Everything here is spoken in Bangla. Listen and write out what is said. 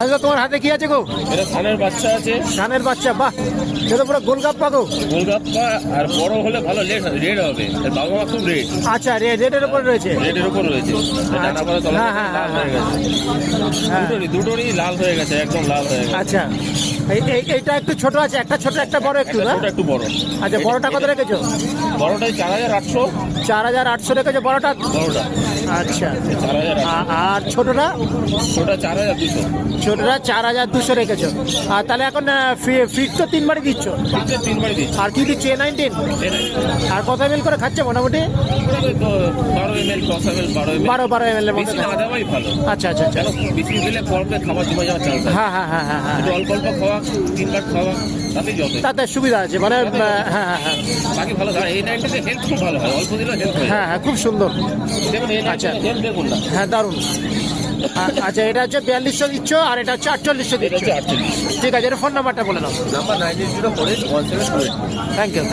আচ্ছা তোমার হাতে কি আছে গো? এটা ধানের বাচ্চা আছে। ধানের বাচ্চা, বাহ, এটা পুরো গোলগাপ্পা গো। গোলগাপ্পা, আর বড় হলে ভালো রেড হবে। এর বাবা মা খুব রেড। আচ্ছা, রেডের উপর রয়েছে। রেডের উপর রয়েছে। ডানা পাতা তলা হ্যাঁ, লাল হয়ে গেছে। হ্যাঁ। দুটোরই লাল হয়ে গেছে, একদম লাল হয়ে গেছে। আচ্ছা, এইটা একটু ছোট আছে, একটা ছোট একটা বড় একটু না? ছোট একটু বড়। আচ্ছা, বড়টা কত রেখেছো? বড়টাই 4800। 4800 রেখেছো বড়টা? বড়টা আচ্ছা, 4800। আর ছোটটা? ছোটটা 4200। ছোটটা 4200 রেখেছো। আর তাহলে এখন ফিট তো 3 বারই দিচ্ছ? 3 বাড়ি দিচ্ছি। আর কি দিচ্ছ? A19? আর কত ml করে খাচ্ছে মোটামুটি? 12 ml, 10 ml, 12 ml এর মতো। বেশি না দেওয়াই ভালো। আচ্ছা আচ্ছা আচ্ছা। বেশি দিলে পরকে খাবার জমে যাওয়ার চান্স আছে। হ্যাঁ হ্যাঁ হ্যাঁ হ্যাঁ হ্যাঁ, একটু অল্প অল্প খাওয়া, 3 বার খাওয়া, তাতেই যথেষ্ট। তাতে সুবিধা আছে মানে। হ্যাঁ হ্যাঁ হ্যাঁ বাকি ভালো। এই নাইনটাতে হেলথ খুব ভালো হয়, অল্প দিলেও হেলথ হয়। হ্যাঁ হ্যাঁ, খুব সুন্দর। দেখুন এই আচ্ছা। নাইনটাতে হেলথ দেখুন না। হ্যাঁ, দারুণ। আচ্ছা, এটা হচ্ছে 4200 দিচ্ছ, আর এটা হচ্ছে 4800 এটা দিচ্ছ। হচ্ছে 48। ঠিক আছে, এটা ফোন নাম্বারটা বলে নাও। নাম্বার 98048172। Thank you.